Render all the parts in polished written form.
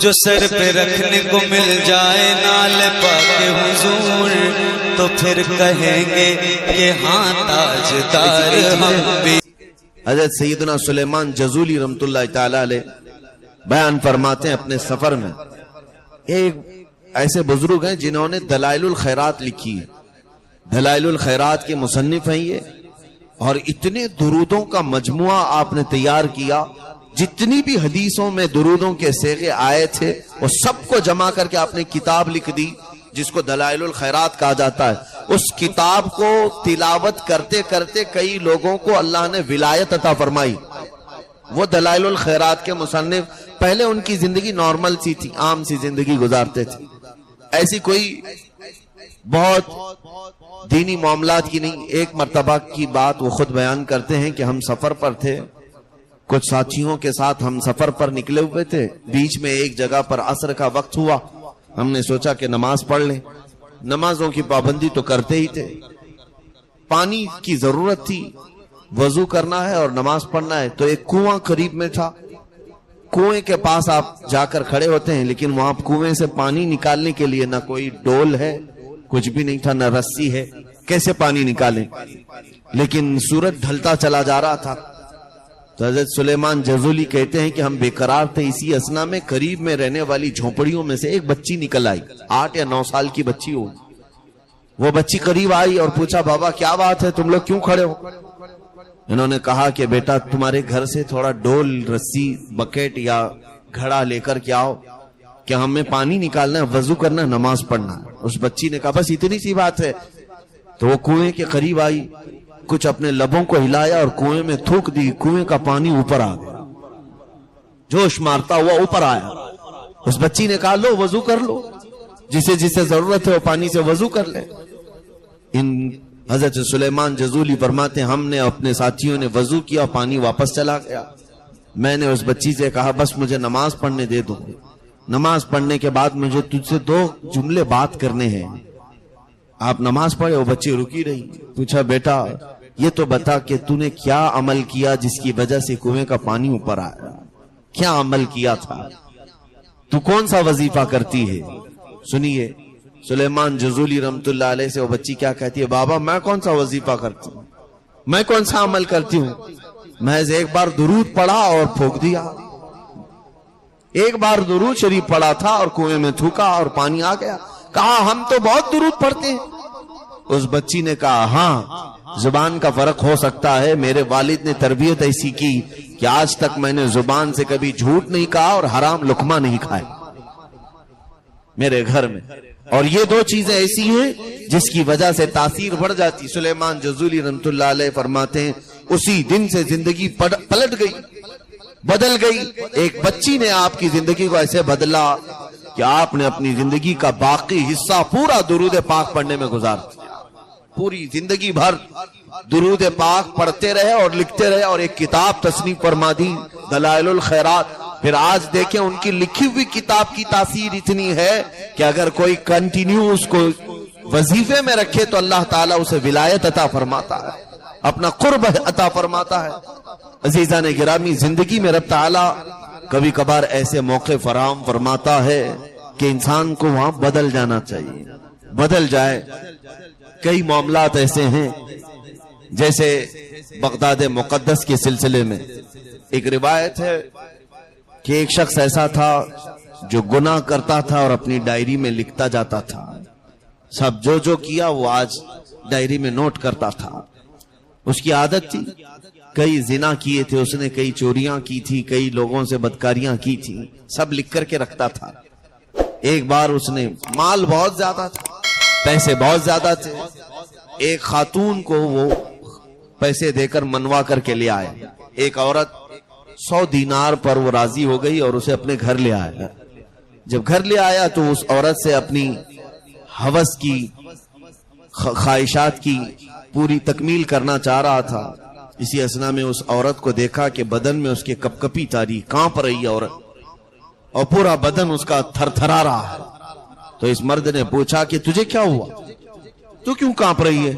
جو سر پہ رکھنے کو مل جائے نال پاک حضور تو پھر کہیں گے کہ ہاں تاجدار ہم بھی۔ حضرت سیدنا سلیمان جزولی رحمت اللہ تعالی علیہ بیان فرماتے ہیں اپنے سفر میں، ایک ایسے بزرگ ہیں جنہوں نے دلائل الخیرات لکھی ہے، دلائل الخیرات کے مصنف ہیں یہ، اور اتنے درودوں کا مجموعہ آپ نے تیار کیا، جتنی بھی حدیثوں میں درودوں کے صیغے آئے تھے وہ سب کو جمع کر کے آپ نے کتاب لکھ دی جس کو دلائل الخیرات کہا جاتا ہے۔ اس کتاب کو تلاوت کرتے کرتے کئی لوگوں کو اللہ نے ولایت عطا فرمائی۔ وہ دلائل الخیرات کے مصنف پہلے ان کی زندگی نارمل سی تھی، عام سی زندگی گزارتے تھے، ایسی کوئی بہت دینی معاملات کی نہیں۔ ایک مرتبہ کی بات وہ خود بیان کرتے ہیں کہ ہم سفر پر تھے، کچھ ساتھیوں کے ساتھ ہم سفر پر نکلے ہوئے تھے، بیچ میں ایک جگہ پر عصر کا وقت ہوا، ہم نے سوچا کہ نماز پڑھ لیں، نمازوں کی پابندی تو کرتے ہی تھے، پانی کی ضرورت تھی، وضو کرنا ہے اور نماز پڑھنا ہے، تو ایک کنواں قریب میں تھا، کنویں کے پاس آپ جا کر کھڑے ہوتے ہیں لیکن وہاں کنویں سے پانی نکالنے کے لیے نہ کوئی ڈول ہے، کچھ بھی نہیں تھا، نہ رسی ہے، کیسے پانی نکالیں؟ لیکن سورج ڈھلتا چلا جا رہا تھا، تو حضرت سلیمان جزولی کہتے ہیں کہ ہم بے قرار تھے، اسی اثنا میں قریب میں رہنے والی جھونپڑیوں میں سے ایک بچی نکل آئی، 8 یا 9 سال کی بچی ہو، وہ بچی قریب آئی اور پوچھا بابا کیا بات ہے، تم لوگ کیوں کھڑے ہو؟ انہوں نے کہا کہ بیٹا تمہارے گھر سے تھوڑا ڈول، رسی، بکیٹ یا گھڑا لے کر کے آؤ کہ ہمیں پانی نکالنا ہے، وضو کرنا ہے، نماز پڑھنا ہے۔ اس بچی نے کہا بس اتنی سی بات ہے، تو وہ کنویں کے قریب آئی، کچھ اپنے لبوں کو ہلایا اور کنویں میں تھوک دی، کنویں کا پانی اوپر آ گیا، جوش مارتا ہوا اوپر آیا۔ اس بچی نے کہا لو وضو کر لو، جسے جسے ضرورت ہے وہ پانی سے وضو کر لے۔ ان حضرت سلیمان جزولی فرماتے ہیں ہم نے اپنے ساتھیوں نے وضو کیا، پانی واپس چلا گیا۔ میں نے اس بچی سے کہا بس مجھے نماز پڑھنے دے دو، نماز پڑھنے کے بعد مجھے تجھ سے 2 جملے بات کرنے ہیں۔ آپ نماز پڑھے، وہ بچی رکی رہی، پوچھا بیٹا یہ تو بتا کہ تو نے کیا عمل کیا جس کی وجہ سے کنویں کا پانی اوپر آیا، کیا عمل کیا تھا، تو کون سا وظیفہ کرتی ہے؟ سنیے سلیمان جزولی رحمت اللہ علیہ سے وہ بچی کیا کہتی ہے، بابا میں کون سا وظیفہ کرتی ہوں، میں کون سا عمل کرتی ہوں، محض ایک بار درود پڑھا اور پھونک دیا، ایک بار درود شریف پڑھا تھا اور کنویں میں تھوکا اور پانی آ گیا۔ کہا ہم تو بہت درود پڑھتے ہیں۔ اس بچی نے کہا ہاں زبان کا فرق ہو سکتا ہے، میرے والد نے تربیت ایسی کی کہ آج تک میں نے زبان سے کبھی جھوٹ نہیں کہا اور حرام لقمہ نہیں کھائے میرے گھر میں، اور یہ 2 چیزیں ایسی ہیں جس کی وجہ سے تاثیر بڑھ جاتی۔ سلیمان جزولی رحمت اللہ علیہ فرماتے ہیں اسی دن سے زندگی پلٹ گئی، بدل گئی۔ ایک بچی نے آپ کی زندگی کو ایسے بدلا کہ آپ نے اپنی زندگی کا باقی حصہ پورا درود پاک پڑھنے میں گزار دیا، پوری زندگی بھر درود پاک پڑھتے رہے اور لکھتے رہے، اور ایک کتاب تصنیف فرما دی دلائل الخیرات۔ پھر آج دیکھیں ان کی لکھی ہوئی کتاب کی تاثیر اتنی ہے کہ اگر کوئی کنٹینیو اس کو وظیفے میں رکھے تو اللہ تعالیٰ اسے ولایت عطا فرماتا ہے، اپنا قرب عطا فرماتا ہے۔ عزیزان گرامی، زندگی میں رب تعالیٰ کبھی کبھار ایسے موقع فراہم فرماتا ہے کہ انسان کو وہاں بدل جانا چاہیے، بدل جائے۔ کئی معاملات ایسے ہیں، جیسے بغداد مقدس کے سلسلے میں ایک روایت ہے کہ ایک شخص ایسا تھا جو گناہ کرتا تھا اور اپنی ڈائری میں لکھتا جاتا تھا، سب جو کیا وہ آج ڈائری میں نوٹ کرتا تھا۔ اس کی عادت تھی، کئی زنا کیے تھے اس نے، کئی چوریاں کی تھی، کئی لوگوں سے بدکاریاں کی تھی، سب لکھ کر کے رکھتا تھا۔ ایک بار اس نے، مال بہت زیادہ تھا، پیسے بہت زیادہ تھے، ایک خاتون کو وہ پیسے دے کر منوا کر کے لے آئے۔ ایک عورت 100 دینار پر وہ راضی ہو گئی اور اسے اپنے گھر لے آیا۔ جب گھر لے آیا تو اس عورت سے اپنی ہوس کی، خواہشات کی پوری تکمیل کرنا چاہ رہا تھا۔ اسی اثنا میں اس عورت کو دیکھا کہ بدن میں اس کے کپ کپی تاری، کانپ رہی عورت، اور پورا بدن اس کا تھر تھرا رہا ہے۔ تو اس مرد نے پوچھا کہ تجھے کیا ہوا، تو کیوں کانپ رہی ہے؟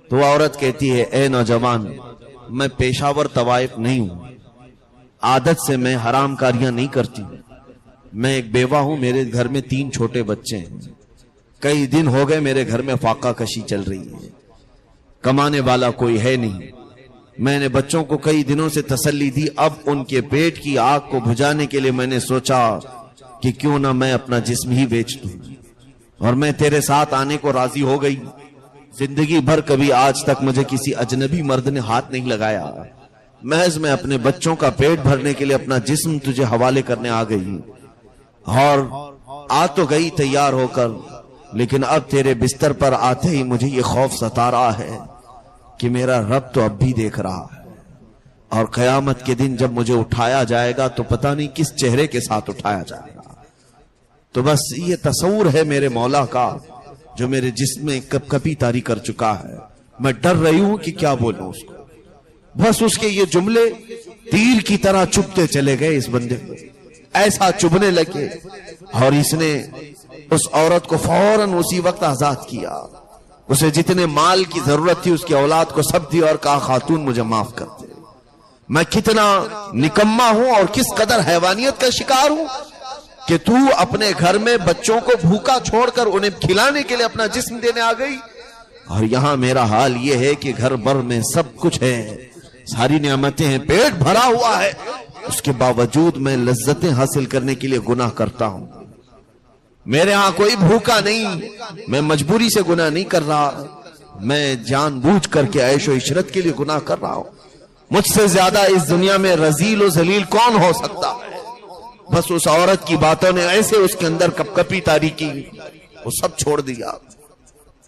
تو وہ عورت کہتی ہے اے نوجوان، میں پیشہ ور طوائف نہیں ہوں، عادت سے میں حرام کاریاں نہیں کرتی، میں ایک بیوہ ہوں, میرے گھر میں 3 چھوٹے بچے ہیں. کئی دن ہو گئے میرے گھر میں فاقہ کشی چل رہی ہے, کمانے والا کوئی ہے نہیں. میں نے بچوں کو کئی دنوں سے تسلی دی, اب ان کے پیٹ کی آگ کو بجھانے کے لیے میں نے سوچا کہ کیوں نہ میں اپنا جسم ہی بیچ دوں, اور میں تیرے ساتھ آنے کو راضی ہو گئی. زندگی بھر کبھی آج تک مجھے کسی اجنبی مرد نے ہاتھ نہیں لگایا, محض میں اپنے بچوں کا پیٹ بھرنے کے لیے اپنا جسم تجھے حوالے کرنے آ گئی. اور آ تو گئی تیار ہو کر, لیکن اب تیرے بستر پر آتے ہی مجھے یہ خوف ستا رہا ہے کہ میرا رب تو اب بھی دیکھ رہا ہے, اور قیامت کے دن جب مجھے اٹھایا جائے گا تو پتہ نہیں کس چہرے کے ساتھ اٹھایا جائے گا. تو بس یہ تصور ہے میرے مولا کا جو میرے جسم میں کپ کپی طاری کر چکا ہے. میں ڈر رہی ہوں کہ کیا بولوں اس کو. بس اس کے یہ جملے تیر کی طرح چبھتے چلے گئے اس بندے کو, ایسا چبھنے لگے, اور اس نے اس عورت کو فوراً اسی وقت آزاد کیا. اسے جتنے مال کی ضرورت تھی اس کی اولاد کو سب دی, اور کہا خاتون مجھے معاف کر دے. میں کتنا نکما ہوں اور کس قدر حیوانیت کا شکار ہوں کہ تو اپنے گھر میں بچوں کو بھوکا چھوڑ کر انہیں کھلانے کے لیے اپنا جسم دینے آ گئی, اور یہاں میرا حال یہ ہے کہ گھر بھر میں سب کچھ ہے, ساری نعمتیں ہیں, پیٹ بھرا ہوا ہے, اس کے باوجود میں لذتیں حاصل کرنے کے لیے گناہ کرتا ہوں. میرے ہاں کوئی بھوکا نہیں, میں مجبوری سے گناہ نہیں کر رہا, میں جان بوجھ کر کے عیش و عشرت کے لیے گناہ کر رہا ہوں. مجھ سے زیادہ اس دنیا میں رذیل و ذلیل کون ہو سکتا ہے. بس اس عورت کی باتوں نے ایسے اس کے اندر کپ کپی طاری کی, وہ سب چھوڑ دیا,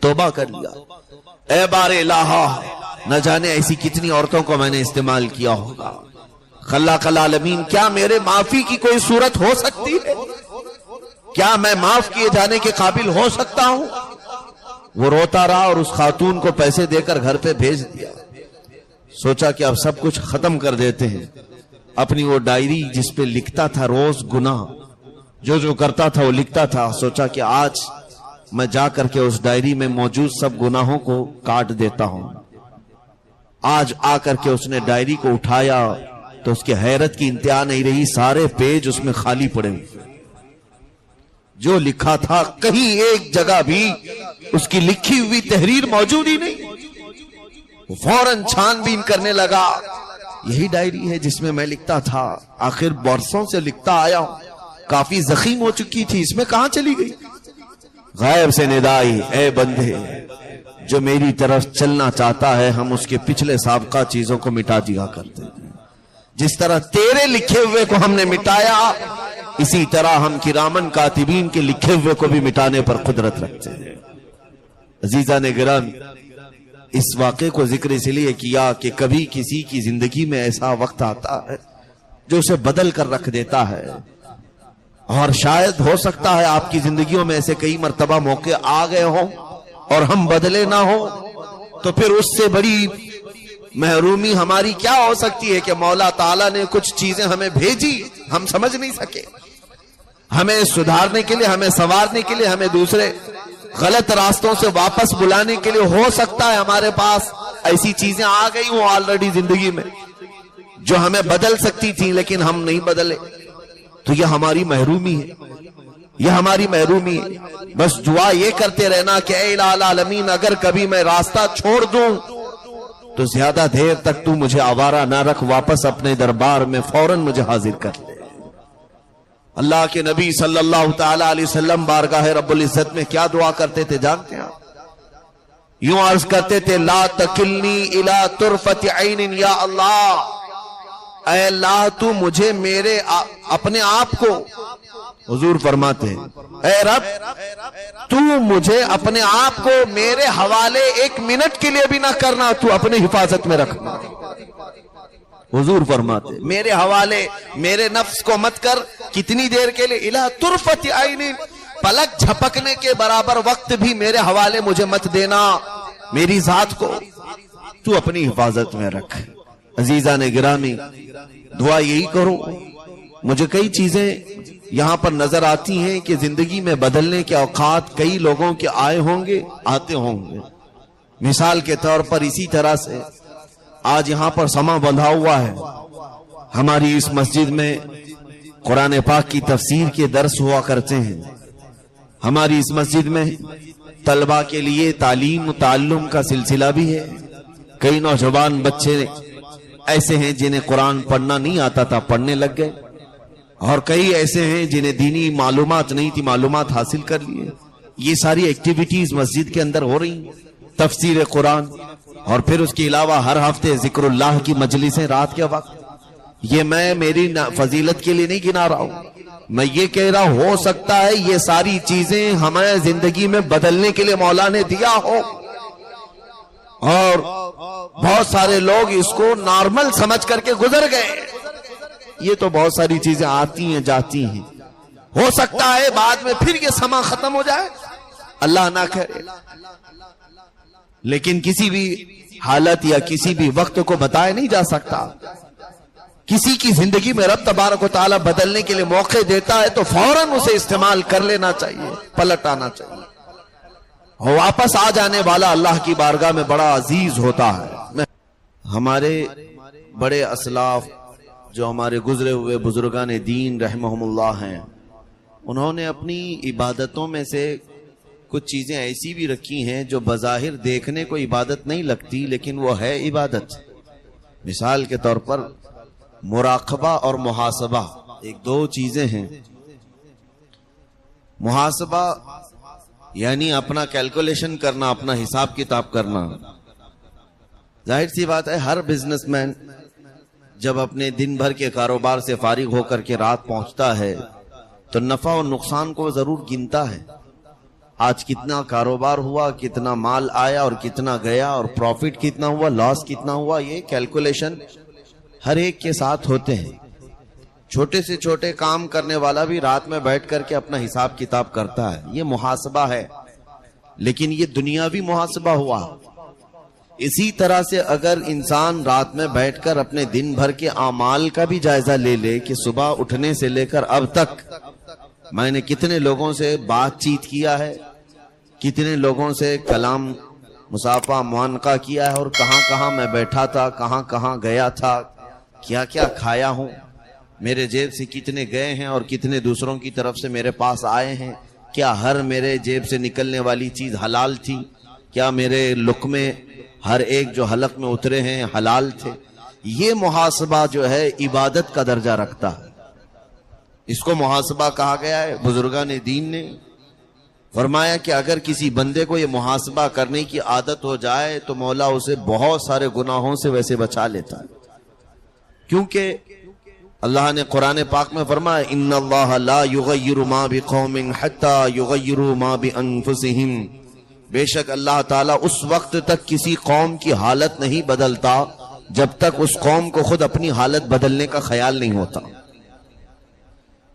توبہ کر لیا. اے بار الہا, نہ جانے ایسی کتنی عورتوں کو میں نے استعمال کیا ہوگا. خلاق العالمین, کیا میرے معافی کی کوئی صورت ہو سکتی ہے؟ کیا میں معاف کیے جانے کے قابل ہو سکتا ہوں؟ وہ روتا رہا اور اس خاتون کو پیسے دے کر گھر پہ بھیج دیا. سوچا کہ اب سب کچھ ختم کر دیتے ہیں. اپنی وہ ڈائری جس پہ لکھتا تھا روز گناہ, جو کرتا تھا وہ لکھتا تھا, سوچا کہ آج میں جا کر کے اس ڈائری میں موجود سب گناہوں کو کاٹ دیتا ہوں. آج آ کر کے اس نے ڈائری کو اٹھایا تو اس کی حیرت کی انتہا نہیں رہی, سارے پیج اس میں خالی پڑے ہوئے. جو لکھا تھا کہیں ایک جگہ بھی اس کی لکھی ہوئی تحریر موجود ہی نہیں. وہ فوراً چھان بین کرنے لگا, یہی ڈائری ہے جس میں میں لکھتا تھا, آخر برسوں سے لکھتا آیا ہوں, کافی زخیم ہو چکی تھی, اس میں کہاں چلی گئی؟ غائب سے ندائی, اے بندے جو میری طرف چلنا چاہتا ہے ہم اس کے پچھلے سابقہ چیزوں کو مٹا دیا کرتے ہیں. جس طرح تیرے لکھے ہوئے کو ہم نے مٹایا, اسی طرح ہم کرامن کاتبین کے لکھے ہوئے کو بھی مٹانے پر قدرت رکھتے ہیں. عزیزان گرامی, اس واقعے کو ذکر اس لیے کیا کہ کبھی کسی کی زندگی میں ایسا وقت آتا ہے جو اسے بدل کر رکھ دیتا ہے, اور شاید ہو سکتا ہے آپ کی زندگیوں میں ایسے کئی مرتبہ موقع آ گئے ہوں اور ہم بدلے نہ ہوں. تو پھر اس سے بڑی محرومی ہماری کیا ہو سکتی ہے کہ مولا تعالیٰ نے کچھ چیزیں ہمیں بھیجی, ہم سمجھ نہیں سکے. ہمیں سدھارنے کے لیے, ہمیں سنوارنے کے لیے, ہمیں دوسرے غلط راستوں سے واپس بلانے کے لیے ہو سکتا ہے ہمارے پاس ایسی چیزیں آ گئی ہوں آلریڈی زندگی میں جو ہمیں بدل سکتی تھیں, لیکن ہم نہیں بدلے. تو یہ ہماری محرومی ہے, یہ ہماری محرومی ہے. بس دعا یہ کرتے رہنا کہ اے الہ العالمین, اگر کبھی میں راستہ چھوڑ دوں تو زیادہ دیر تک تو مجھے آوارہ نہ رکھ, واپس اپنے دربار میں فوراً مجھے حاضر کر لے. اللہ کے نبی صلی اللہ تعالی علیہ وسلم بارگاہ رب العزت میں کیا دعا کرتے تھے جانتے ہیں؟ یوں عرض کرتے تھے, لا تکلنی الی طرفت عین یا اللہ, اے اللہ تو مجھے میرے اپنے آپ کو, حضور فرماتے ہیں اے رب تو مجھے اپنے آپ کو میرے حوالے ایک منٹ کے لیے بھی نہ کرنا, تو اپنے حفاظت میں رکھنا. حضور فرماتے میرے حوالے, میرے نفس کو مت کر کتنی دیر کے لیے, الی طرفت عین, پلک جھپکنے کے برابر وقت بھی میرے حوالے مجھے مت دینا, میری ذات کو تو اپنی حفاظت میں رکھ. عزیزان گرامی, دعا یہی کرو. مجھے کئی چیزیں یہاں پر نظر آتی ہیں کہ زندگی میں بدلنے کے اوقات کئی لوگوں کے آئے ہوں گے, آتے ہوں گے. مثال کے طور پر اسی طرح سے آج یہاں پر سما بندھا ہوا ہے, ہماری اس مسجد میں قرآن پاک کی تفسیر کے درس ہوا کرتے ہیں. ہماری اس مسجد میں طلبہ کے لیے تعلیم و تعلم کا سلسلہ بھی ہے. کئی نوجوان بچے ایسے ہیں جنہیں قرآن پڑھنا نہیں آتا تھا، پڑھنے لگ گئے، اور کئی ایسے ہیں جنہیں دینی معلومات نہیں تھی، معلومات حاصل کر لیے. یہ ساری ایکٹیویٹیز مسجد کے اندر ہو رہی ہیں. تفسیر قرآن اور پھر اس کے علاوہ ہر ہفتے ذکر اللہ کی مجلسیں رات کے وقت. یہ میں میری فضیلت کے لیے نہیں گنا رہا ہوں، میں یہ کہہ رہا ہوں ہو سکتا ہے یہ ساری چیزیں ہمیں زندگی میں بدلنے کے لیے مولا نے دیا ہو، اور بہت سارے لوگ اس کو نارمل سمجھ کر کے گزر گئے. یہ تو بہت ساری چیزیں آتی ہیں جاتی ہیں، ہو سکتا ہے بعد میں پھر یہ سما ختم ہو جائے، اللہ نہ کرے. لیکن کسی بھی حالت یا کسی بھی وقت کو بتایا نہیں جا سکتا. کسی کی زندگی میں رب تبارک و تعالی بدلنے کے لیے موقع دیتا ہے تو فوراً اسے استعمال کر لینا چاہیے، پلٹ آنا چاہیے. اور واپس آ جانے والا اللہ کی بارگاہ میں بڑا عزیز ہوتا ہے. ہمارے بڑے اسلاف جو ہمارے گزرے ہوئے بزرگان دین رحمہم اللہ ہیں، انہوں نے اپنی عبادتوں میں سے کچھ چیزیں ایسی بھی رکھی ہیں جو بظاہر دیکھنے کو عبادت نہیں لگتی لیکن وہ ہے عبادت. مثال کے طور پر مراقبہ اور محاسبہ ایک دو چیزیں ہیں. محاسبہ یعنی اپنا کیلکولیشن کرنا، اپنا حساب کتاب کرنا. ظاہر سی بات ہے ہر بزنس مین جب اپنے دن بھر کے کاروبار سے فارغ ہو کر کے رات پہنچتا ہے تو نفع اور نقصان کو ضرور گنتا ہے. آج کتنا کاروبار ہوا، کتنا مال آیا اور کتنا گیا، اور پروفٹ کتنا ہوا، لاس کتنا ہوا، یہ کیلکولیشن ہر ایک کے ساتھ ہوتے ہیں. چھوٹے سے چھوٹے کام کرنے والا بھی رات میں بیٹھ کر کے اپنا حساب کتاب کرتا ہے. یہ محاسبہ ہے، لیکن یہ دنیاوی محاسبہ ہوا. اسی طرح سے اگر انسان رات میں بیٹھ کر اپنے دن بھر کے اعمال کا بھی جائزہ لے لے کہ صبح اٹھنے سے لے کر اب تک میں نے کتنے لوگوں سے بات چیت کیا ہے، کتنے لوگوں سے کلام مصافحہ معانقہ کیا ہے، اور کہاں کہاں میں بیٹھا تھا، کہاں کہاں گیا تھا، کیا کیا کھایا ہوں، میرے جیب سے کتنے گئے ہیں اور کتنے دوسروں کی طرف سے میرے پاس آئے ہیں، کیا ہر میرے جیب سے نکلنے والی چیز حلال تھی، کیا میرے لقمے ہر ایک جو حلق میں اترے ہیں حلال تھے. یہ محاسبہ جو ہے عبادت کا درجہ رکھتا ہے. اس کو محاسبہ کہا گیا ہے. بزرگان دین نے فرمایا کہ اگر کسی بندے کو یہ محاسبہ کرنے کی عادت ہو جائے تو مولا اسے بہت سارے گناہوں سے ویسے بچا لیتا ہے. کیونکہ اللہ نے قرآن پاک میں فرمایا ان اللہ لا یغیر ما بقوم حتی یغیروا ما بانفسہم. بے شک اللہ تعالیٰ اس وقت تک کسی قوم کی حالت نہیں بدلتا جب تک اس قوم کو خود اپنی حالت بدلنے کا خیال نہیں ہوتا.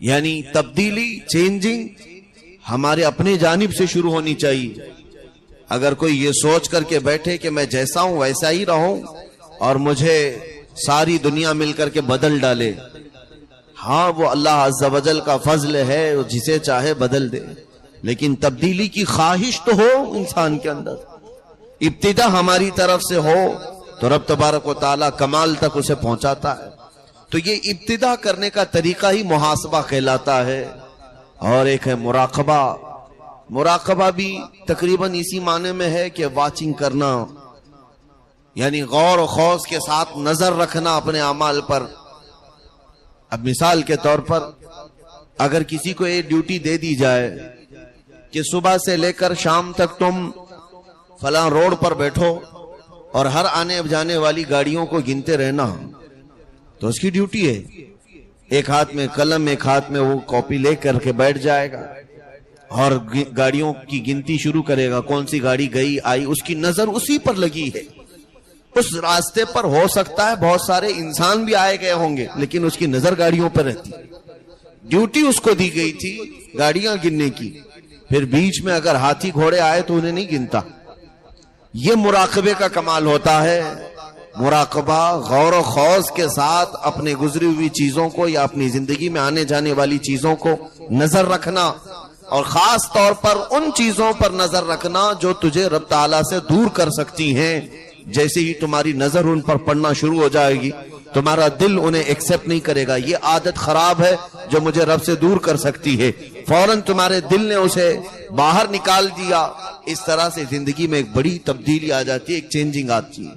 یعنی تبدیلی، چینجنگ ہمارے اپنے جانب سے شروع ہونی چاہیے. اگر کوئی یہ سوچ کر کے بیٹھے کہ میں جیسا ہوں ویسا ہی رہوں اور مجھے ساری دنیا مل کر کے بدل ڈالے، ہاں وہ اللہ عز و جل کا فضل ہے، جسے چاہے بدل دے، لیکن تبدیلی کی خواہش تو ہو انسان کے اندر، ابتدا ہماری طرف سے ہو تو رب تبارک و تعالیٰ کمال تک اسے پہنچاتا ہے. تو یہ ابتدا کرنے کا طریقہ ہی محاسبہ کہلاتا ہے. اور ایک ہے مراقبہ. مراقبہ بھی تقریباً اسی معنی میں ہے کہ واچنگ کرنا، یعنی غور و خوض کے ساتھ نظر رکھنا اپنے اعمال پر. اب مثال کے طور پر اگر کسی کو یہ ڈیوٹی دے دی جائے کہ صبح سے لے کر شام تک تم فلاں روڈ پر بیٹھو اور ہر آنے جانے والی گاڑیوں کو گنتے رہنا، تو اس کی ڈیوٹی ہے. ایک ہاتھ میں قلم، ایک ہاتھ میں وہ کاپی لے کر کے بیٹھ جائے گا اور گاڑیوں کی گنتی شروع کرے گا. کون سی گاڑی گئی آئی، اس کی نظر اسی پر لگی ہے. اس راستے پر ہو سکتا ہے بہت سارے انسان بھی آئے گئے ہوں گے، لیکن اس کی نظر گاڑیوں پر رہتی. ڈیوٹی اس کو دی گئی تھی گاڑیاں گننے کی، پھر بیچ میں اگر ہاتھی گھوڑے آئے تو انہیں نہیں گنتا. یہ مراقبے کا کمال ہوتا ہے. مراقبہ غور و خوض کے ساتھ اپنے گزری ہوئی چیزوں کو یا اپنی زندگی میں آنے جانے والی چیزوں کو نظر رکھنا، اور خاص طور پر ان چیزوں پر نظر رکھنا جو تجھے رب تعالیٰ سے دور کر سکتی ہیں. جیسے ہی تمہاری نظر ان پر پڑنا شروع ہو جائے گی تمہارا دل انہیں ایکسپٹ نہیں کرے گا. یہ عادت خراب ہے جو مجھے رب سے دور کر سکتی ہے. فوراً تمہارے دل نے اسے باہر نکال دیا. اس طرح سے زندگی میں ایک بڑی تبدیلی آ جاتی ہے, ایک چینجنگ آتی ہے.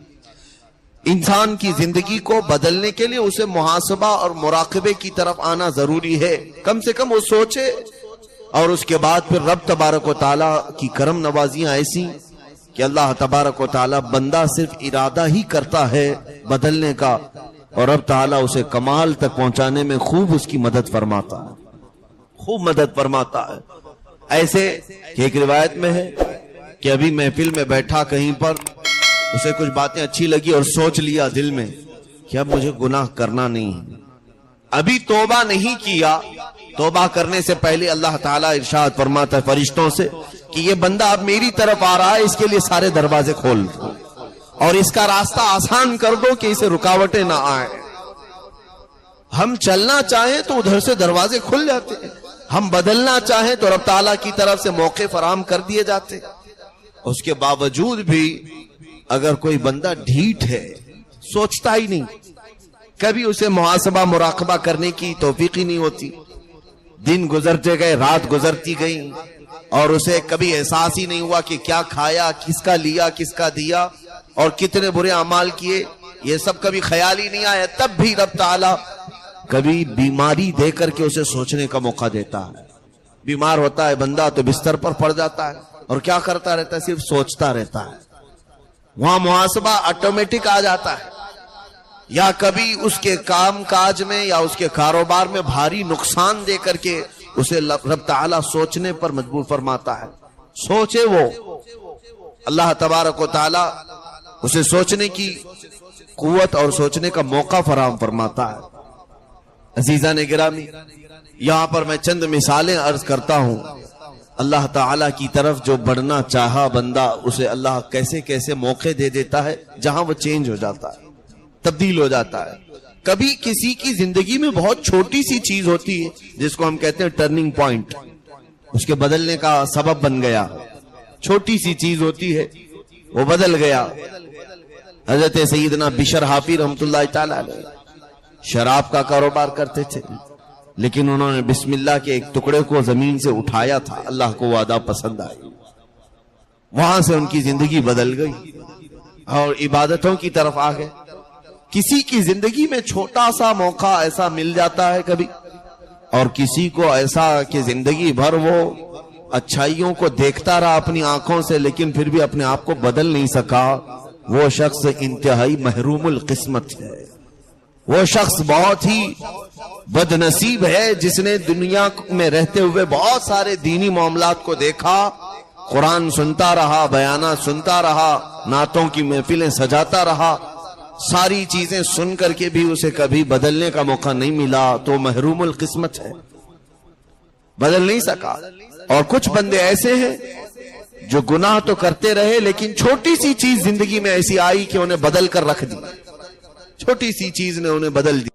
انسان کی زندگی کو بدلنے کے لیے اسے محاسبہ اور مراقبے کی طرف آنا ضروری ہے. کم سے کم وہ سوچے, اور اس کے بعد پھر رب تبارک و تعالیٰ کی کرم نوازیاں ایسی کہ اللہ تبارک و تعالیٰ بندہ صرف ارادہ ہی کرتا ہے بدلنے کا, اور رب تعالیٰ اسے کمال تک پہنچانے میں خوب اس کی مدد فرماتا ہے, خوب مدد فرماتا ہے. ایسے کہ ایک روایت میں ہے کہ ابھی محفل میں بیٹھا کہیں پر, اسے کچھ باتیں اچھی لگی اور سوچ لیا دل میں کہ اب مجھے گناہ کرنا نہیں ہے. ابھی توبہ نہیں کیا. توبہ کرنے سے پہلے اللہ تعالیٰ ارشاد فرماتا ہے فرشتوں سے کہ یہ بندہ اب میری طرف آ رہا ہے, اس کے لیے سارے دروازے کھول دو اور اس کا راستہ آسان کر دو کہ اسے رکاوٹیں نہ آئیں. ہم چلنا چاہیں تو ادھر سے دروازے کھل جاتے ہیں, ہم بدلنا چاہیں تو رب تعالیٰ کی طرف سے موقع فراہم کر دیے جاتے. اس کے باوجود بھی اگر کوئی بندہ ڈھیٹ ہے, سوچتا ہی نہیں, کبھی اسے محاسبہ مراقبہ کرنے کی توفیق ہی نہیں ہوتی. دن گزرتے گئے, رات گزرتی گئی, اور اسے کبھی احساس ہی نہیں ہوا کہ کیا کھایا, کس کا لیا, کس کا دیا, اور کتنے برے اعمال کیے, یہ سب کبھی خیال ہی نہیں آیا. تب بھی رب تعالیٰ کبھی بیماری دے کر کے اسے سوچنے کا موقع دیتا ہے. بیمار ہوتا ہے بندہ تو بستر پر پڑ جاتا ہے, اور کیا کرتا رہتا ہے, صرف سوچتا رہتا ہے. وہاں محاسبہ آٹومیٹک آ جاتا ہے. یا کبھی اس کے کام کاج میں یا اس کے کاروبار میں بھاری نقصان دے کر کے اسے رب تعالیٰ سوچنے پر مجبور فرماتا ہے. سوچے وہ, اللہ تبارک و تعالیٰ اسے سوچنے کی قوت اور سوچنے کا موقع فراہم فرماتا ہے. عزیزان گرامی, یہاں پر میں چند مثالیں عرض کرتا ہوں. اللہ تعالیٰ کی طرف جو بڑھنا چاہا بندہ, اسے اللہ کیسے کیسے موقع دے دیتا ہے جہاں وہ چینج ہو جاتا ہے, تبدیل ہو جاتا ہے. کبھی کسی کی زندگی میں بہت چھوٹی سی چیز ہوتی ہے جس کو ہم کہتے ہیں ٹرننگ پوائنٹ, اس کے بدلنے کا سبب بن گیا. چھوٹی سی چیز ہوتی ہے, وہ بدل گیا. حضرت سیدنا بشر حافی رحمت اللہ تعالی علیہ شراب کا کاروبار کرتے تھے, لیکن انہوں نے بسم اللہ کے ایک ٹکڑے کو زمین سے اٹھایا تھا, اللہ کو وہ ادا پسند آئی. وہاں سے ان کی زندگی بدل گئی اور عبادتوں کی طرف آ گئے. کسی کی زندگی میں چھوٹا سا موقع ایسا مل جاتا ہے کبھی, اور کسی کو ایسا کہ زندگی بھر وہ اچھائیوں کو دیکھتا رہا اپنی آنکھوں سے, لیکن پھر بھی اپنے آپ کو بدل نہیں سکا. وہ شخص انتہائی محروم القسمت ہے. وہ شخص بہت ہی بد نصیب ہے جس نے دنیا میں رہتے ہوئے بہت سارے دینی معاملات کو دیکھا, قرآن سنتا رہا, بیانات سنتا رہا, نعتوں کی محفلیں سجاتا رہا, ساری چیزیں سن کر کے بھی اسے کبھی بدلنے کا موقع نہیں ملا. تو محروم القسمت ہے, بدل نہیں سکا. اور کچھ بندے ایسے ہیں جو گناہ تو کرتے رہے, لیکن چھوٹی سی چیز زندگی میں ایسی آئی کہ انہیں بدل کر رکھ دی. چھوٹی سی چیز نے انہیں بدل دی.